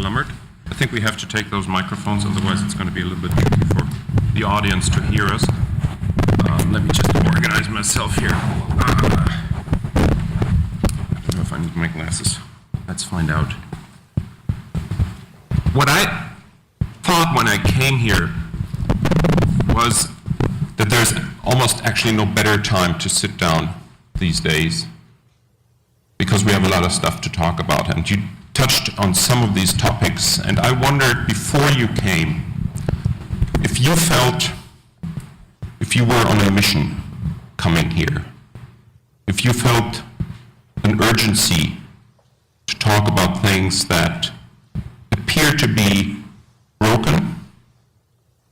Lammert. I think we have to take those microphones, otherwise it's going to be a little bit tricky for the audience to hear us. Let me just organize myself here. I don't know if I need my glasses. Let's find out. What I thought when I came here was that there's almost actually no better time to sit down these days, because we have a lot of stuff to talk about. And you touched on some of these topics, and I wondered before you came, if you felt, if you were on a mission coming here, if you felt an urgency to talk about things that appear to be broken,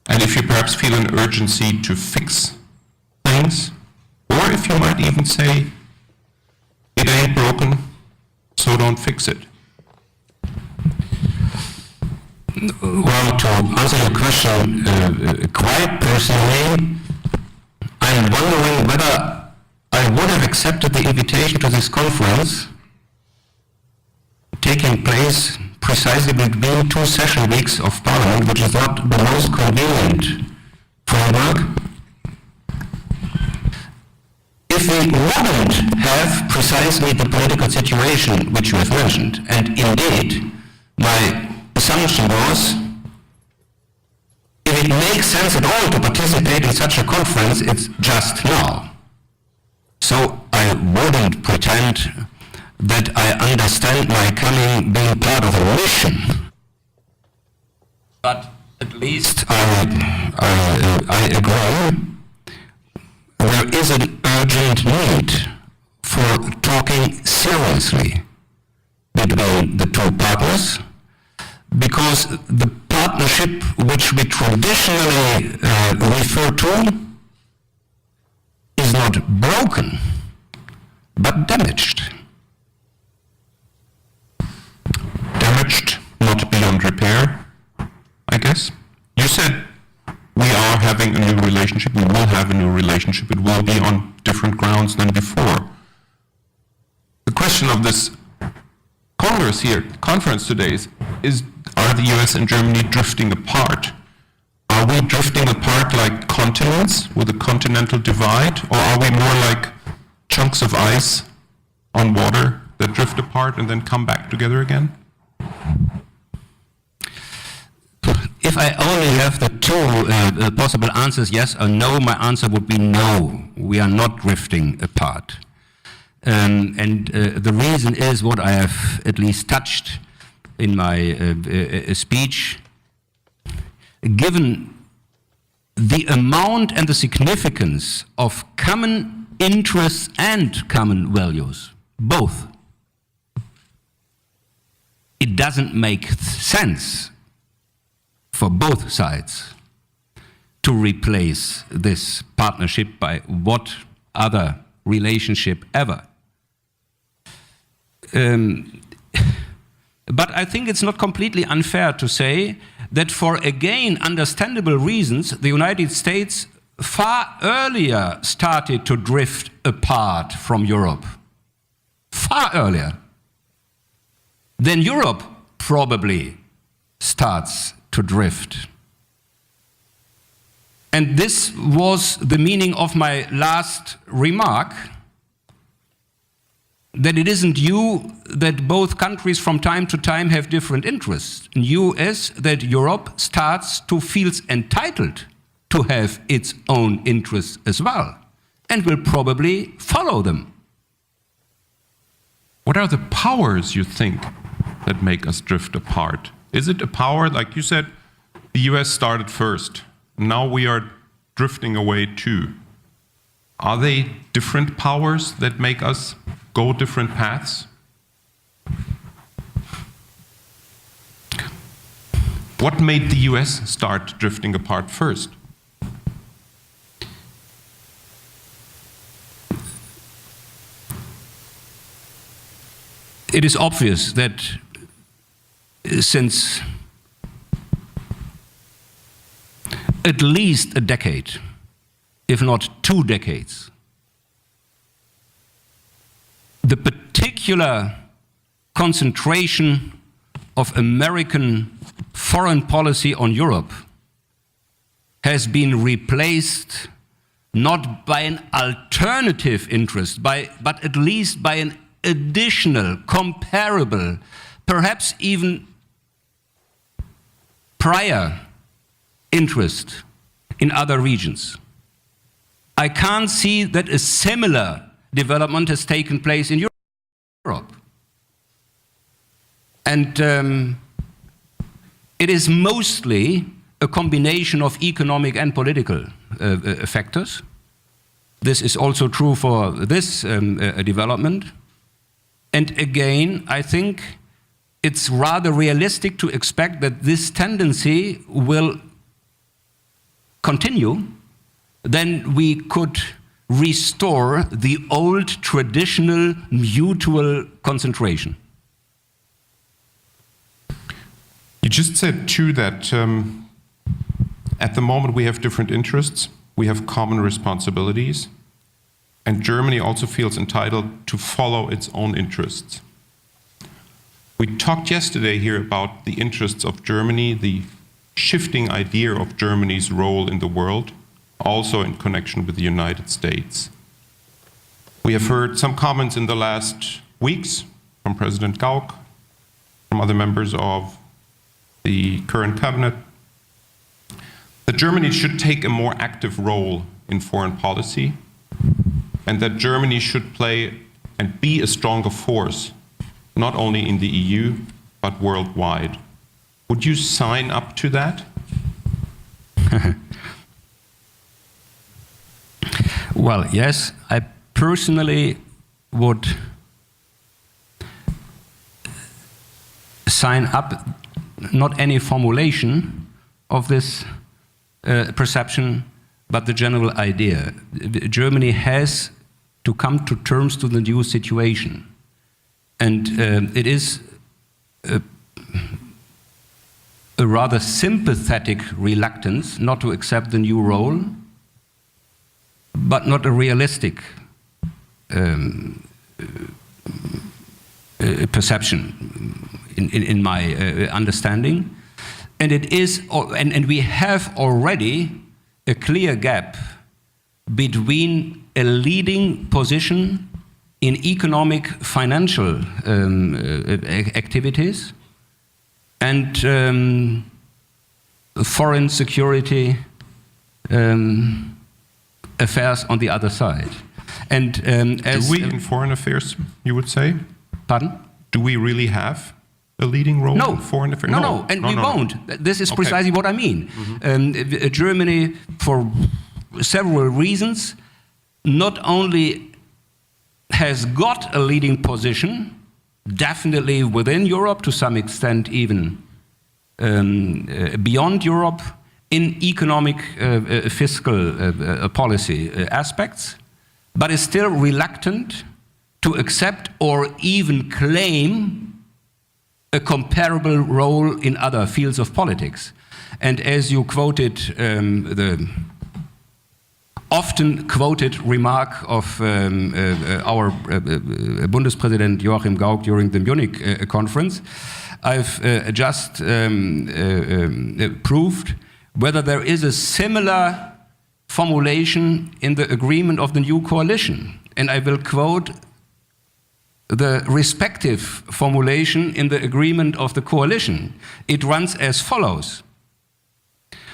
and if you perhaps feel an urgency to fix things, or if you might even say, it ain't broken, so don't fix it. Well, to answer your question quite personally, I'm wondering whether I would have accepted the invitation to this conference taking place precisely between 2 session weeks of Parliament, which is not the most convenient framework. If we wouldn't have precisely the political situation which you have mentioned, and indeed, my assumption was, if it makes sense at all to participate in such a conference, it's just now. So I wouldn't pretend that I understand my coming being part of a mission. But at least I agree, there is an urgent need for talking seriously between the two partners, because the partnership which we traditionally refer to is not broken, but damaged. Damaged, not beyond repair, I guess. You said we are having a new relationship, we will have a new relationship, it will be on different grounds than before. The question of this conference today is, are the US and Germany drifting apart? Are we drifting apart like continents with a continental divide, or are we more like chunks of ice on water that drift apart and then come back together again? If I only have the two possible answers, yes or no, my answer would be no. We are not drifting apart. The reason is what I have at least touched in my speech. Given the amount and the significance of common interests and common values, both, it doesn't make sense for both sides to replace this partnership by what other relationship ever. But I think it's not completely unfair to say that for, again, understandable reasons, the United States far earlier started to drift apart from Europe. Far earlier. Then Europe probably starts to drift. And this was the meaning of my last remark, that it isn't you that both countries from time to time have different interests. You is that Europe starts to feel entitled to have its own interests as well, and will probably follow them. What are the powers you think that make us drift apart? Is it a power, like you said, the US started first, and now we are drifting away too? Are they different powers that make us go different paths? What made the US start drifting apart first? It is obvious that since at least a decade, if not 2 decades, the particular concentration of American foreign policy on Europe has been replaced not by an alternative interest, but at least by an additional, comparable, perhaps even prior interest in other regions. I can't see that a similar development has taken place in Europe. And it is mostly a combination of economic and political factors. This is also true for this development. And again, I think it's rather realistic to expect that this tendency will continue. Then we could restore the old traditional mutual concentration. You just said too that at the moment we have different interests, we have common responsibilities, and Germany also feels entitled to follow its own interests. We talked yesterday here about the interests of Germany, the shifting idea of Germany's role in the world, also in connection with the United States. We have heard some comments in the last weeks from President Gauck, from other members of the current cabinet, that Germany should take a more active role in foreign policy, and that Germany should play and be a stronger force, not only in the EU, but worldwide. Would you sign up to that? Well, yes, I personally would sign up, not any formulation of this perception, but the general idea. Germany has to come to terms to the new situation. And it is a rather sympathetic reluctance not to accept the new role, but not a realistic perception in my understanding. And it is, and we have already a clear gap between a leading position in economic, financial activities and foreign security affairs on the other side. And do we in foreign affairs, you would say? Pardon? Do we really have a leading role in foreign affairs? No, and we won't. This is precisely what I mean. Germany, for several reasons, not only has got a leading position, definitely within Europe, to some extent even beyond Europe, in economic, fiscal policy aspects, but is still reluctant to accept or even claim a comparable role in other fields of politics. And as you quoted the often quoted remark of our Bundespräsident Joachim Gauck during the Munich conference, I've just proved whether there is a similar formulation in the agreement of the new coalition. And I will quote the respective formulation in the agreement of the coalition. It runs as follows: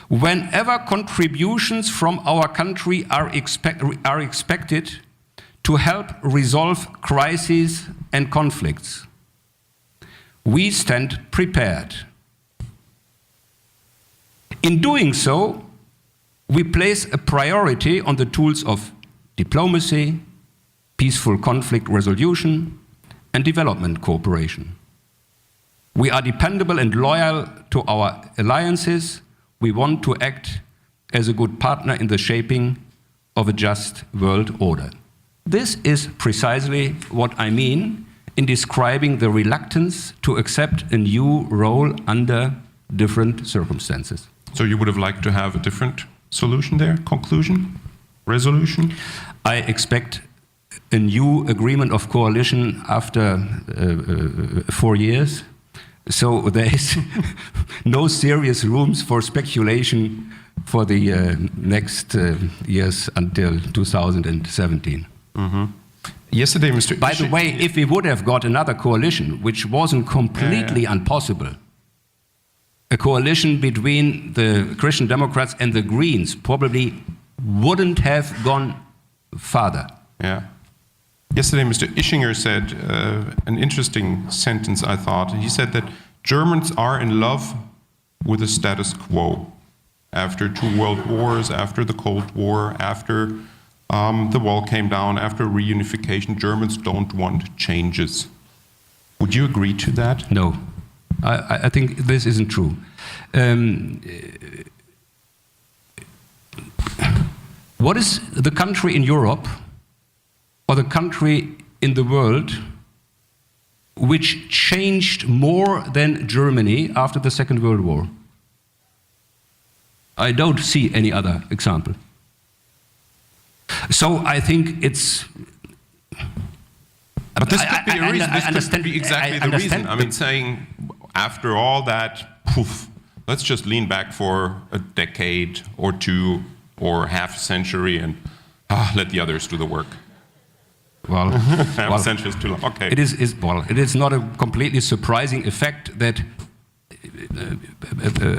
whenever contributions from our country are expected to help resolve crises and conflicts, we stand prepared. In doing so, we place a priority on the tools of diplomacy, peaceful conflict resolution, and development cooperation. We are dependable and loyal to our alliances. We want to act as a good partner in the shaping of a just world order. This is precisely what I mean in describing the reluctance to accept a new role under different circumstances. So you would have liked to have a different solution there? Conclusion? Resolution? I expect a new agreement of coalition after 4 years, So there is no serious rooms for speculation for the next years until 2017. Yesterday, Mr. By the way, if we would have got another coalition, which wasn't completely impossible, a coalition between the Christian Democrats and the Greens probably wouldn't have gone farther. Yeah. Yesterday, Mr. Ischinger said an interesting sentence, I thought. He said that Germans are in love with the status quo. After 2 world wars, after the Cold War, after the wall came down, after reunification, Germans don't want changes. Would you agree to that? No, I think this isn't true. What is the country in Europe or the country in the world which changed more than Germany after the Second World War? I don't see any other example. So I think it's... But this could be a reason. This could be exactly the reason. I mean, saying after all that, poof, let's just lean back for a decade or two or half a century and let the others do the work. Well, half a century is too long. Okay. It is not a completely surprising effect that,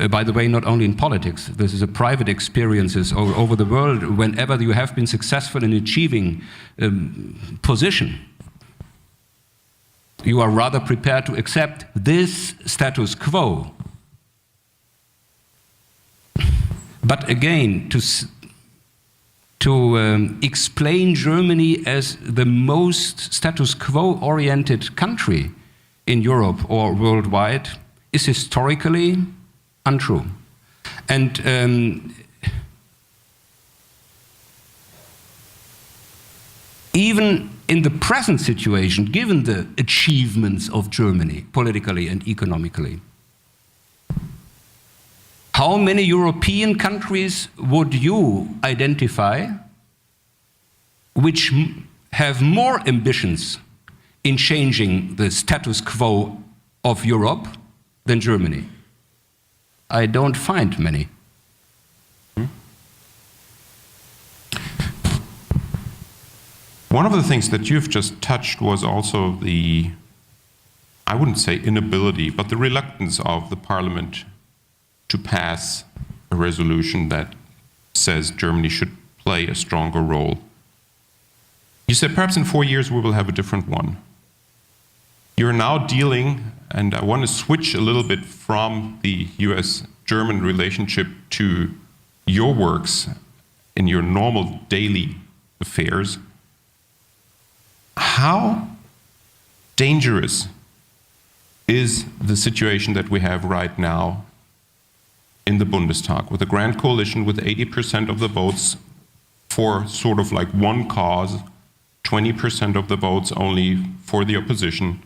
by the way, not only in politics, this is a private experiences all over the world. Whenever you have been successful in achieving position, you are rather prepared to accept this status quo. But again, to explain Germany as the most status quo-oriented country in Europe or worldwide is historically untrue. And even in the present situation, given the achievements of Germany, politically and economically, how many European countries would you identify which have more ambitions in changing the status quo of Europe than Germany? I don't find many. One of the things that you've just touched was also the, I wouldn't say inability, but the reluctance of the Parliament to pass a resolution that says Germany should play a stronger role. You said perhaps in 4 years we will have a different one. You're now dealing, and I want to switch a little bit from the US-German relationship to your works in your normal daily affairs. How dangerous is the situation that we have right now in the Bundestag, with a grand coalition with 80% of the votes for sort of like one cause, 20% of the votes only for the opposition?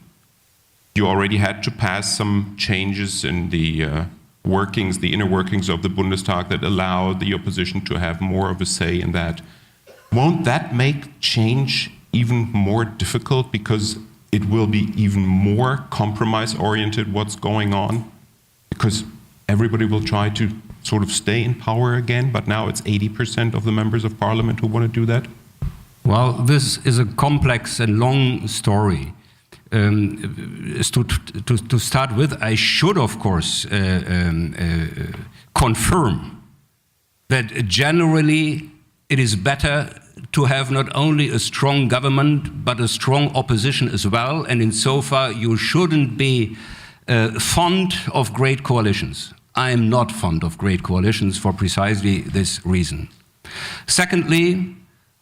You already had to pass some changes in the workings, the inner workings of the Bundestag that allow the opposition to have more of a say in that. Won't that make change even more difficult because it will be even more compromise-oriented what's going on? Because everybody will try to sort of stay in power again, but now it's 80% of the members of parliament who want to do that? Well, this is a complex and long story. To start with, I should, of course, confirm that generally it is better to have not only a strong government, but a strong opposition as well, and insofar you shouldn't be fond of great coalitions. I am not fond of great coalitions for precisely this reason. Secondly,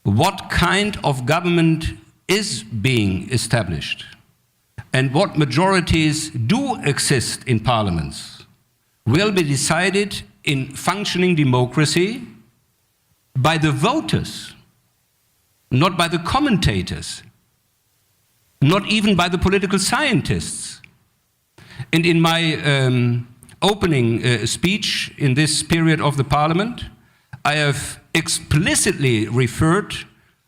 what kind of government is being established and what majorities do exist in parliaments will be decided in functioning democracy by the voters, not by the commentators, not even by the political scientists. And in my opening speech in this period of the parliament, I have explicitly referred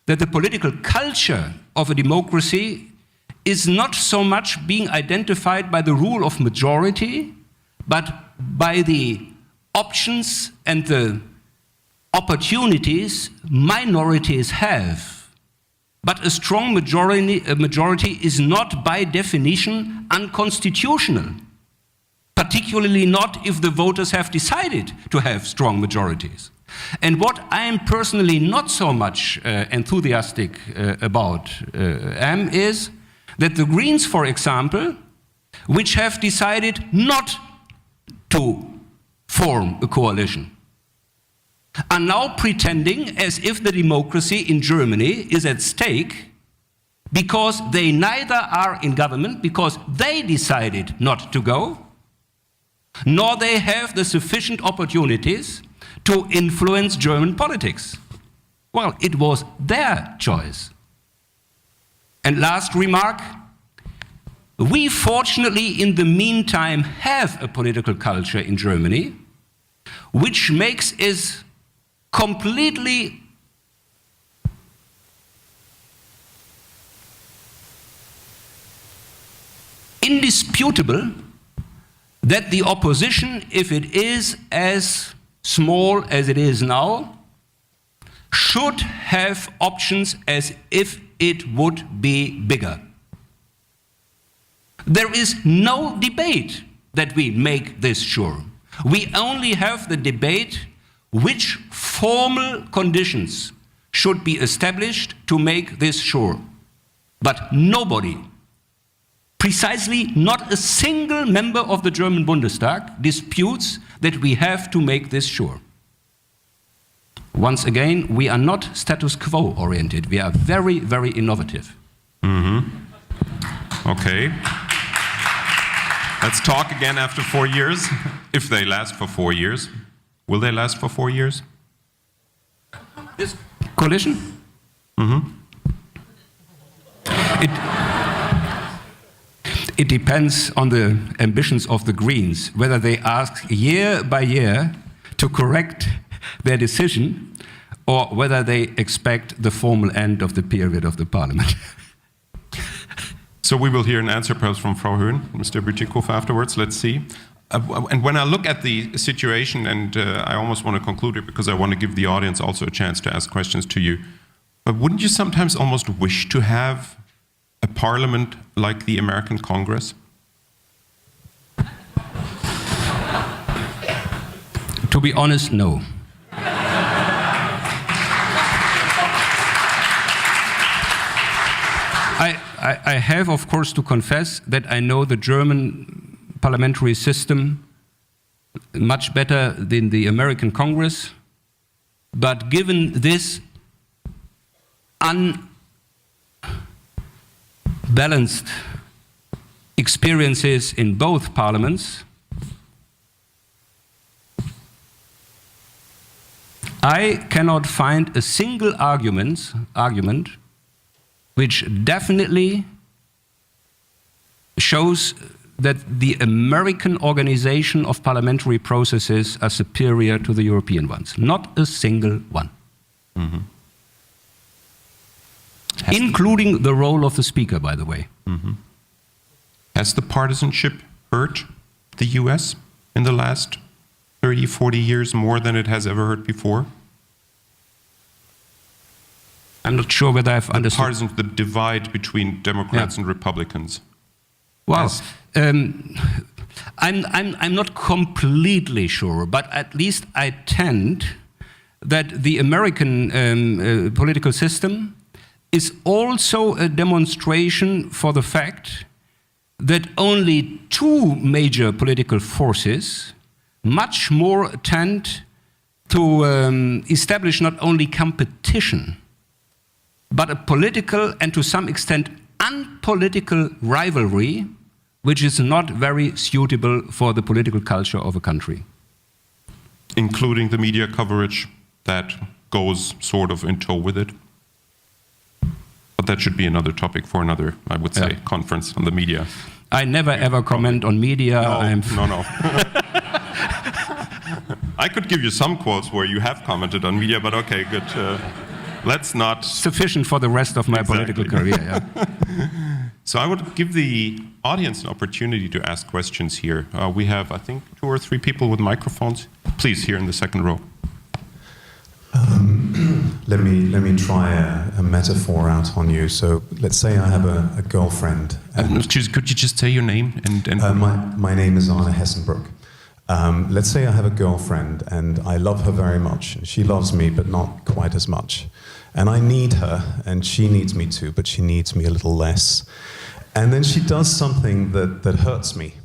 that the political culture of a democracy is not so much being identified by the rule of majority, but by the options and the opportunities minorities have. But a strong majority is not by definition unconstitutional, particularly not if the voters have decided to have strong majorities. And what I am personally not so much enthusiastic about is that the Greens, for example, which have decided not to form a coalition, are now pretending as if the democracy in Germany is at stake because they neither are in government, because they decided not to go, nor they have the sufficient opportunities to influence German politics. Well, it was their choice. And last remark, we fortunately in the meantime have a political culture in Germany which makes us completely indisputable that the opposition, if it is as small as it is now, should have options as if it would be bigger. There is no debate that we make this sure. We only have the debate which formal conditions should be established to make this sure. But nobody, precisely not a single member of the German Bundestag, disputes that we have to make this sure. Once again, we are not status quo oriented. We are very, very innovative. Okay. Let's talk again after 4 years, if they last for 4 years. Will they last for 4 years? This coalition? It depends on the ambitions of the Greens, whether they ask year by year to correct their decision or whether they expect the formal end of the period of the parliament. So we will hear an answer perhaps from Frau Höhn, Mr. Bütikofer afterwards. Let's see. And when I look at the situation, and I almost want to conclude it because I want to give the audience also a chance to ask questions to you, but wouldn't you sometimes almost wish to have a parliament like the American Congress? To be honest, no. I have, of course, to confess that I know the German parliamentary system much better than the American Congress, but given this unbalanced experiences in both parliaments, I cannot find a single argument which definitely shows that the American organization of parliamentary processes are superior to the European ones. Not a single one. Including the role of the speaker, by the way. Has the partisanship hurt the US in the last 30, 40 years more than it has ever hurt before? I'm not sure whether I've understood. The divide between Democrats and Republicans. Well, I'm not completely sure, but at least I tend that the American political system is also a demonstration for the fact that only two major political forces much more tend to establish not only competition, but a political and to some extent unpolitical rivalry, which is not very suitable for the political culture of a country. Including the media coverage that goes sort of in tow with it. But that should be another topic for another, I would say, conference on the media. I never ever comment on media. No. I could give you some quotes where you have commented on media, but okay, good. Let's not... Sufficient for the rest of my political career, So I would give the audience an opportunity to ask questions here. We have, I think, 2 or 3 people with microphones. Please, here in the second row. Let me try a metaphor out on you. So let's say I have a girlfriend. Could you just say your name? My name is Arne Hessenbrook. Let's say I have a girlfriend and I love her very much. And she loves me, but not quite as much. And I need her, and she needs me too, but she needs me a little less. And then she does something that hurts me.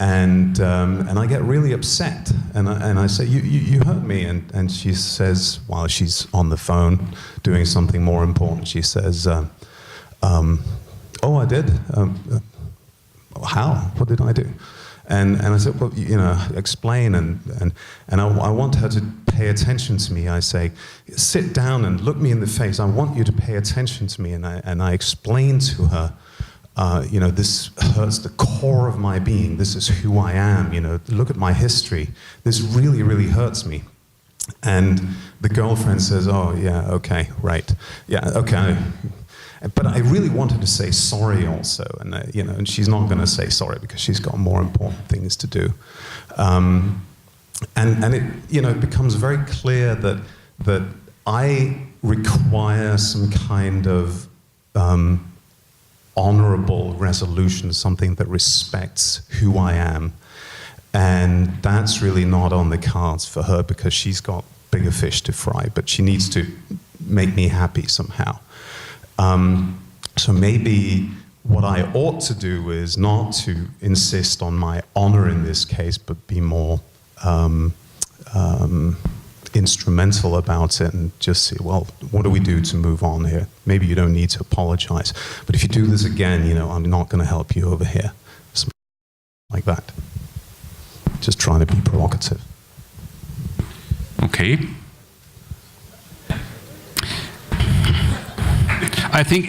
And I get really upset, and I say, you hurt me, and she says, while she's on the phone doing something more important, she says, oh, I did? How? What did I do? And I said, well, explain, and I want her to pay attention to me. I say, sit down and look me in the face. I want you to pay attention to me, and I explain to her, this hurts the core of my being. This is who I am. Look at my history. This really, really hurts me. And the girlfriend says, oh, yeah, okay, right. Yeah, okay. But I really wanted to say sorry also. And, and she's not going to say sorry because she's got more important things to do. And it, it becomes very clear that I require some kind of honorable resolution, something that respects who I am. And that's really not on the cards for her because she's got bigger fish to fry, but she needs to make me happy somehow. So maybe what I ought to do is not to insist on my honor in this case, but be more instrumental about it and just say, well, what do we do to move on here? Maybe you don't need to apologize, but if you do this again, I'm not going to help you over here. Something like that. Just trying to be provocative. Okay. I think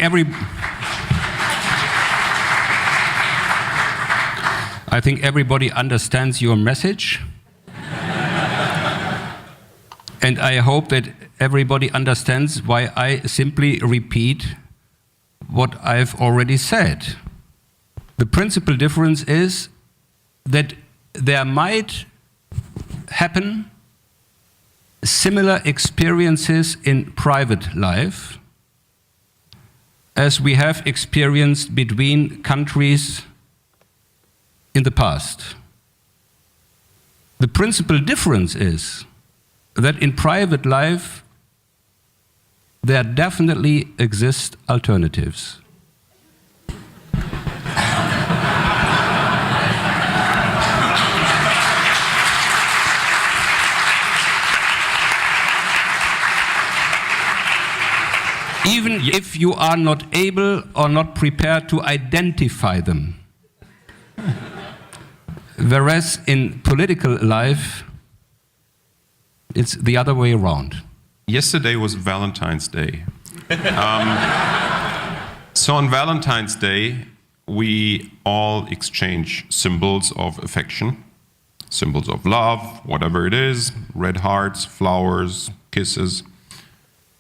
everybody understands your message. And I hope that everybody understands why I simply repeat what I've already said. The principal difference is that there might happen similar experiences in private life as we have experienced between countries in the past. The principal difference is that in private life, there definitely exist alternatives. Even if you are not able or not prepared to identify them. Whereas in political life, it's the other way around. Yesterday was Valentine's Day. So on Valentine's Day, we all exchange symbols of affection, symbols of love, whatever it is, red hearts, flowers, kisses.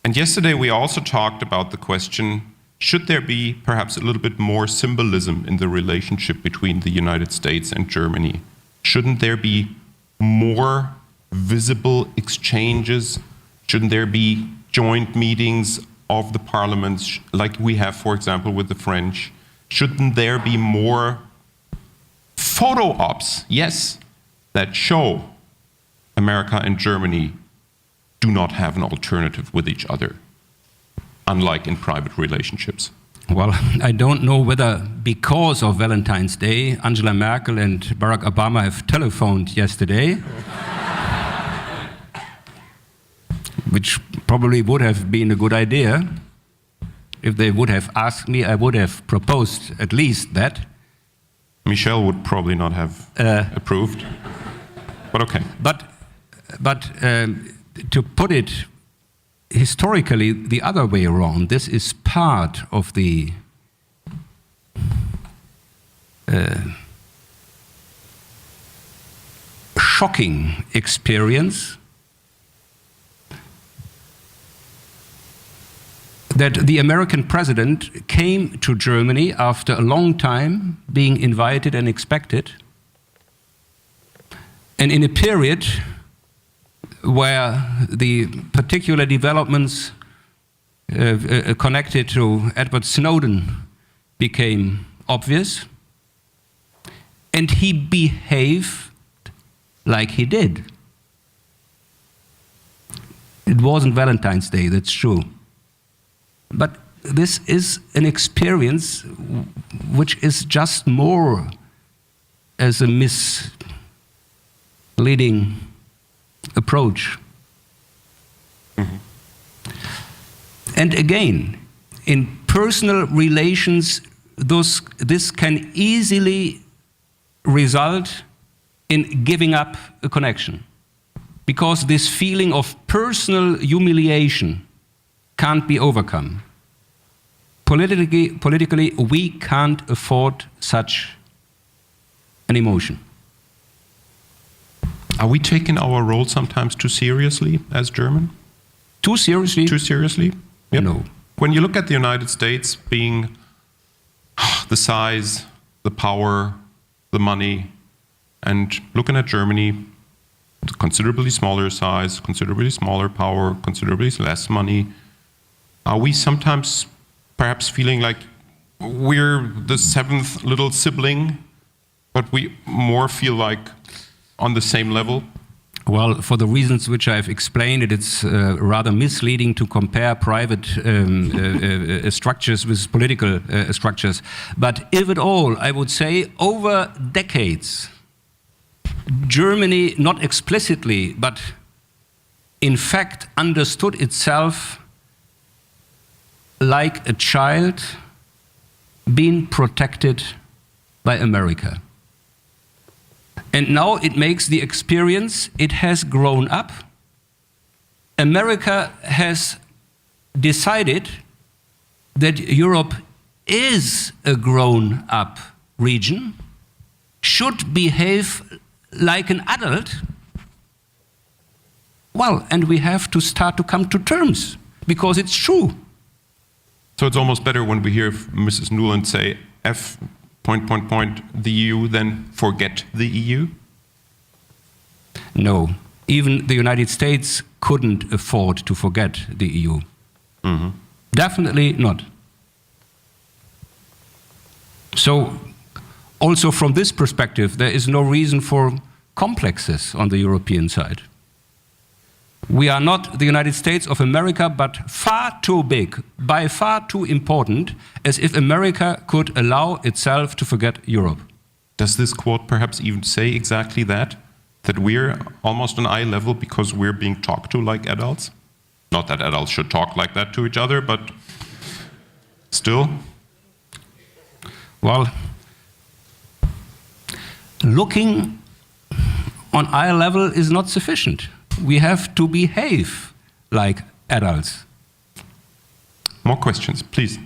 And yesterday we also talked about the question, should there be perhaps a little bit more symbolism in the relationship between the United States and Germany? Shouldn't there be more visible exchanges? Shouldn't there be joint meetings of the parliaments like we have, for example, with the French? Shouldn't there be more photo ops, yes, that show America and Germany do not have an alternative with each other, unlike in private relationships? Well, I don't know whether because of Valentine's Day, Angela Merkel and Barack Obama have telephoned yesterday. Which probably would have been a good idea. If they would have asked me, I would have proposed at least that. Michel would probably not have approved, but okay. But to put it historically the other way around, this is part of the shocking experience that the American president came to Germany after a long time being invited and expected, and in a period where the particular developments connected to Edward Snowden became obvious, and he behaved like he did. It wasn't Valentine's Day, that's true. But this is an experience which is just more as a misleading approach. Mm-hmm. And again, in personal relations, this can easily result in giving up a connection, because this feeling of personal humiliation can't be overcome. Politically, we can't afford such an emotion. Are we taking our role sometimes too seriously as German? Too seriously? Too seriously? Yep. No. When you look at the United States being the size, the power, the money, and looking at Germany, considerably smaller size, considerably smaller power, considerably less money, are we sometimes perhaps feeling like we're the seventh little sibling, but we more feel like on the same level? Well, for the reasons which I've explained, it's rather misleading to compare private structures with political structures. But if at all, I would say over decades, Germany, not explicitly, but in fact understood itself like a child being protected by America. And now it makes the experience, it has grown up. America has decided that Europe is a grown-up region, should behave like an adult. Well, and we have to start to come to terms, because it's true. So it's almost better when we hear Mrs. Nuland say, F... the EU, then forget the EU? No. Even the United States couldn't afford to forget the EU. Mm-hmm. Definitely not. So, also from this perspective, there is no reason for complexes on the European side. We are not the United States of America, but far too big, by far too important, as if America could allow itself to forget Europe. Does this quote perhaps even say exactly that? That we're almost on eye level because we're being talked to like adults? Not that adults should talk like that to each other, but still? Well, looking on eye level is not sufficient. We have to behave like adults. More questions, please.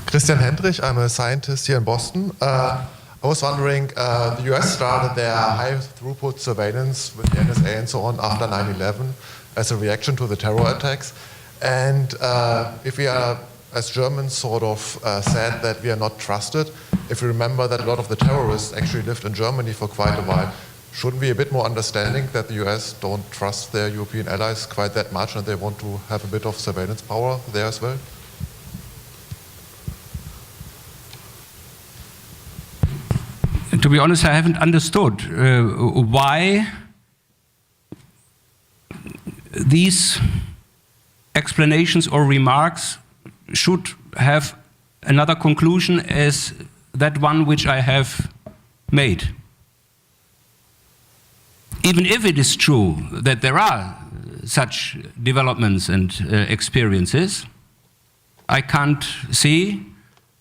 Christian Hendrich, I'm a scientist here in Boston. I was wondering, the US started their high throughput surveillance with the NSA and so on after 9/11 as a reaction to the terror attacks. And if we are, as Germans, sort of said that we are not trusted, if we remember that a lot of the terrorists actually lived in Germany for quite a while, shouldn't we be a bit more understanding that the US don't trust their European allies quite that much and they want to have a bit of surveillance power there as well? To be honest, I haven't understood why these explanations or remarks should have another conclusion as that one which I have made. Even if it is true that there are such developments and experiences, I can't see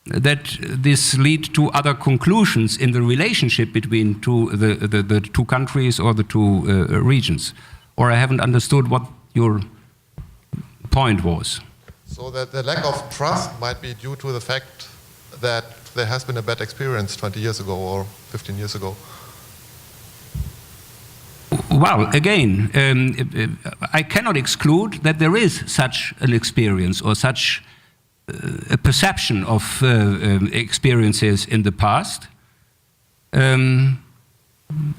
that this lead to other conclusions in the relationship between the two countries or the two regions. Or I haven't understood what your point was. So that the lack of trust might be due to the fact that there has been a bad experience 20 years ago or 15 years ago. Well, again, I cannot exclude that there is such an experience or such a perception of experiences in the past,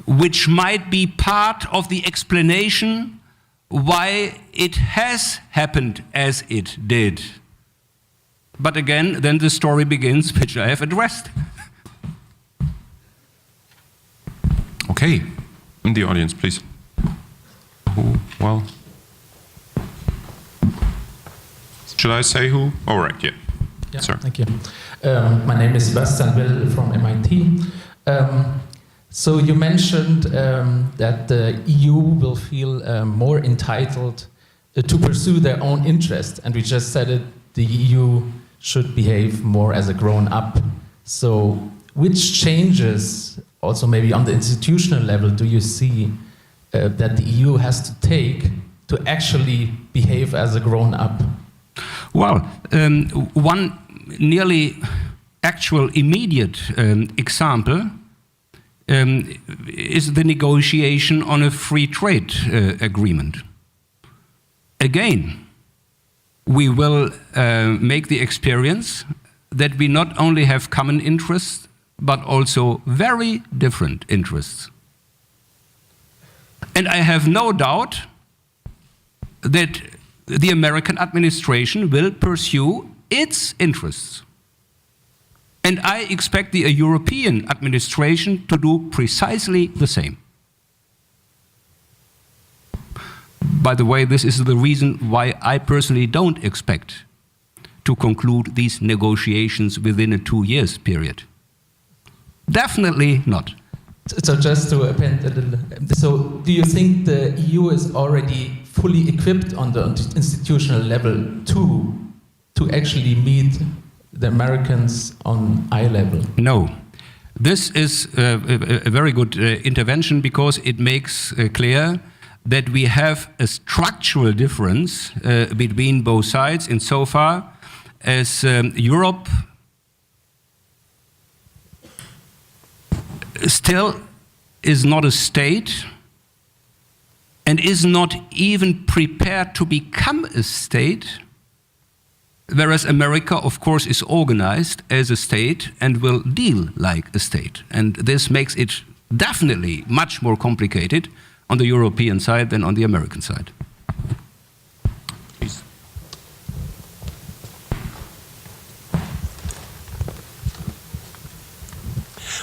which might be part of the explanation why it has happened as it did. But again, then the story begins, which I have addressed. Okay, in the audience, please. Who? Well, should I say who? All right, yeah. Yeah, Sir. thank you. My name is Sebastian Will from MIT. So you mentioned that the EU will feel more entitled to pursue their own interest, and we just said it, the EU should behave more as a grown-up. So which changes, also maybe on the institutional level, do you see that the EU has to take to actually behave as a grown-up? Well, one nearly actual immediate example is the negotiation on a free trade agreement. Again, we will make the experience that we not only have common interests, but also very different interests. And I have no doubt that the American administration will pursue its interests. And I expect the European administration to do precisely the same. By the way, this is the reason why I personally don't expect to conclude these negotiations within a 2 years period. Definitely not. So just to append a little, so do you think the EU is already fully equipped on the institutional level to actually meet the Americans on eye level? No. This is a very good intervention because it makes clear that we have a structural difference between both sides insofar as Europe still is not a state and is not even prepared to become a state, whereas America, of course, is organized as a state and will deal like a state. And this makes it definitely much more complicated on the European side than on the American side. Please.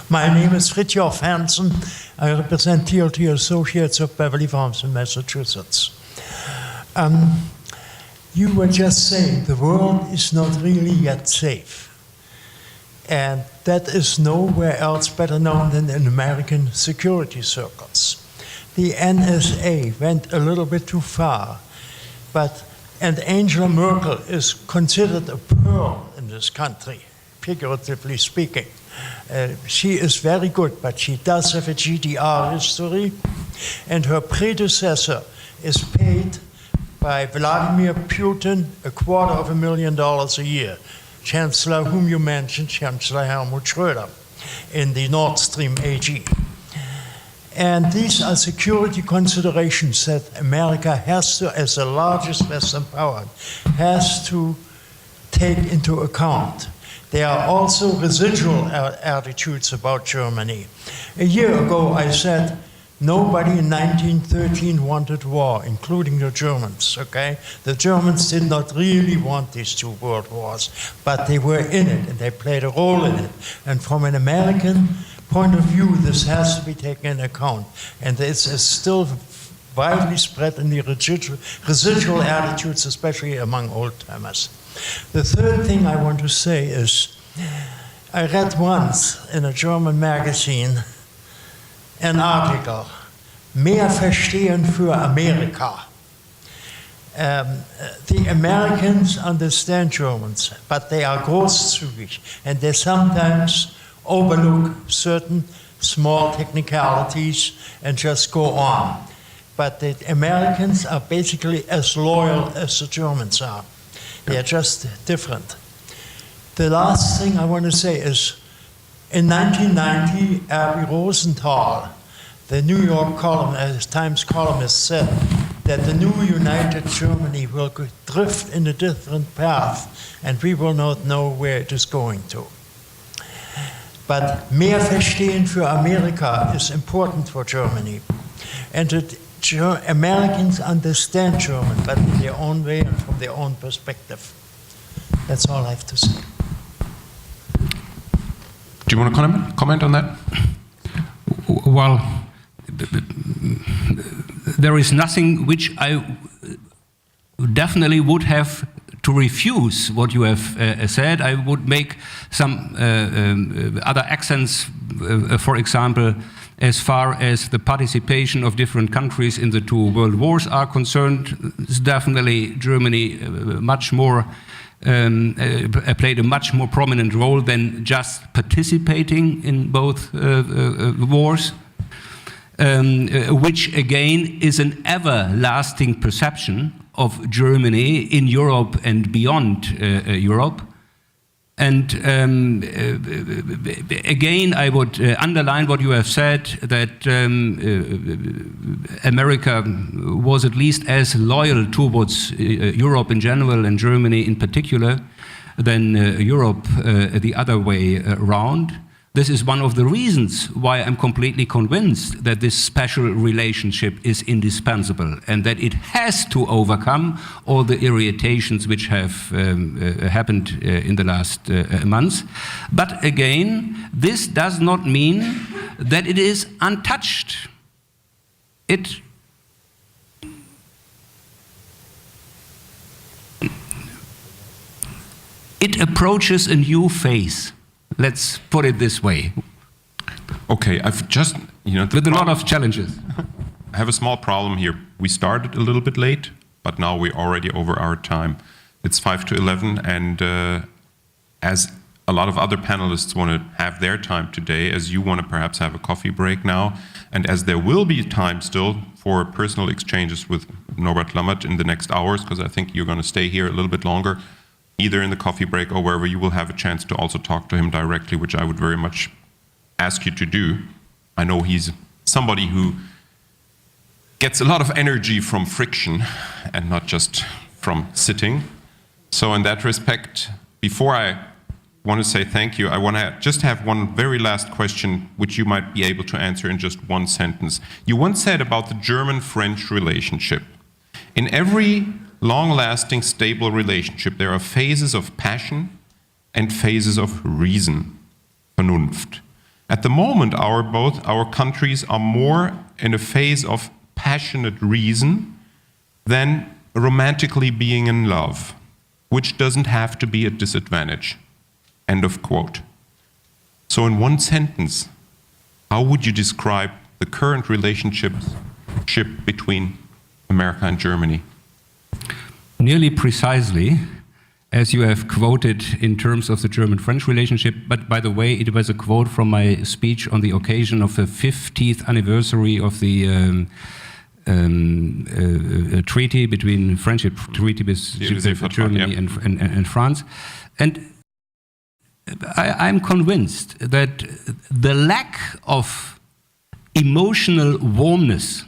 My name is Fritjof Hansen. I represent TLT Associates of Beverly Farms in Massachusetts. You were just saying the world is not really yet safe. And that is nowhere else better known than in American security circles. The NSA went a little bit too far, and Angela Merkel is considered a pearl in this country, figuratively speaking. She is very good, but she does have a GDR history, and her predecessor is paid by Vladimir Putin $250,000 a year. Chancellor, whom you mentioned, Chancellor Helmut Schröder, in the Nord Stream AG. And these are security considerations that America has to, as the largest Western power, has to take into account. There are also residual attitudes about Germany. A year ago, I said, nobody in 1913 wanted war, including the Germans, okay? The Germans did not really want these two world wars, but they were in it, and they played a role in it. And from an American point of view, this has to be taken into account. And this is still widely spread in the residual attitudes, especially among old-timers. The third thing I want to say is, I read once in a German magazine an article, Mehr Verstehen für Amerika. The Americans understand Germans, but they are großzügig, and they sometimes overlook certain small technicalities and just go on. But the Americans are basically as loyal as the Germans are. They're just different. The last thing I want to say is, in 1990, Erwin Rosenthal, The New York Times columnist said that the new united Germany will drift in a different path, and we will not know where it is going to. But mehr verstehen für Amerika is important for Germany. And Americans understand German, but in their own way and from their own perspective. That's all I have to say. Do you want to comment on that? Well, there is nothing which I definitely would have to refuse what you have said. I would make some other accents, for example, as far as the participation of different countries in the two world wars are concerned. It's definitely Germany much more played a much more prominent role than just participating in both wars, which again is an everlasting perception of Germany in Europe and beyond Europe. And again, I would underline what you have said, that America was at least as loyal towards Europe in general and Germany in particular than Europe the other way around. This is one of the reasons why I'm completely convinced that this special relationship is indispensable and that it has to overcome all the irritations which have happened in the last months. But again, this does not mean that it is untouched. It approaches a new phase. Let's put it this way. Okay, I've just, with a lot of challenges. I have a small problem here. We started a little bit late, but now we're already over our time. It's 5 to 11, and as a lot of other panelists want to have their time today, as you want to perhaps have a coffee break now, and as there will be time still for personal exchanges with Norbert Lammert in the next hours, because I think you're going to stay here a little bit longer, either in the coffee break or wherever, you will have a chance to also talk to him directly, which I would very much ask you to do. I know he's somebody who gets a lot of energy from friction and not just from sitting. So in that respect, before I want to say thank you, I want to just have one very last question, which you might be able to answer in just one sentence. You once said about the German-French relationship, in every long-lasting, stable relationship, there are phases of passion and phases of reason, Vernunft. At the moment, both our countries are more in a phase of passionate reason than romantically being in love, which doesn't have to be a disadvantage. End of quote. So in one sentence, how would you describe the current relationship between America and Germany? Nearly precisely, as you have quoted in terms of the German-French relationship, but by the way, it was a quote from my speech on the occasion of the 50th anniversary of the treaty between friendship treaty with Germany and France. And I'm convinced that the lack of emotional warmness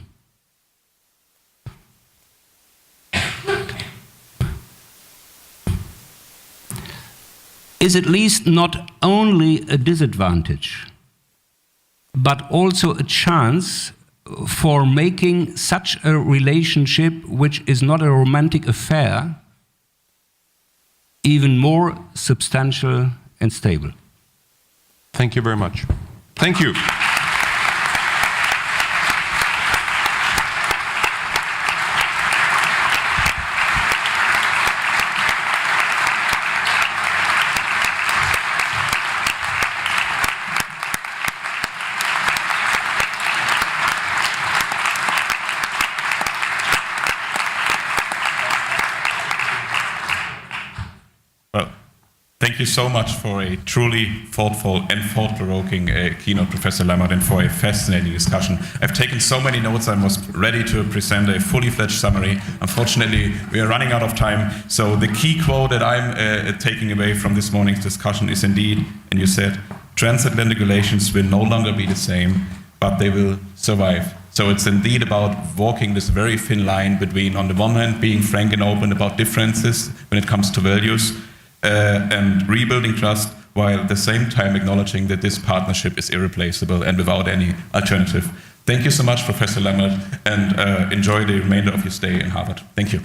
is at least not only a disadvantage, but also a chance for making such a relationship, which is not a romantic affair, even more substantial and stable. Thank you very much. Thank you. Thank you so much for a truly thoughtful and thought-provoking keynote, Professor Lammert, and for a fascinating discussion. I've taken so many notes, I was ready to present a fully fledged summary. Unfortunately, we are running out of time, so the key quote that I'm taking away from this morning's discussion is indeed, and you said, transatlantic relations will no longer be the same, but they will survive. So it's indeed about walking this very thin line between, on the one hand, being frank and open about differences when it comes to values, and rebuilding trust, while at the same time acknowledging that this partnership is irreplaceable and without any alternative. Thank you so much, Professor Lammert, and enjoy the remainder of your stay in Harvard. Thank you.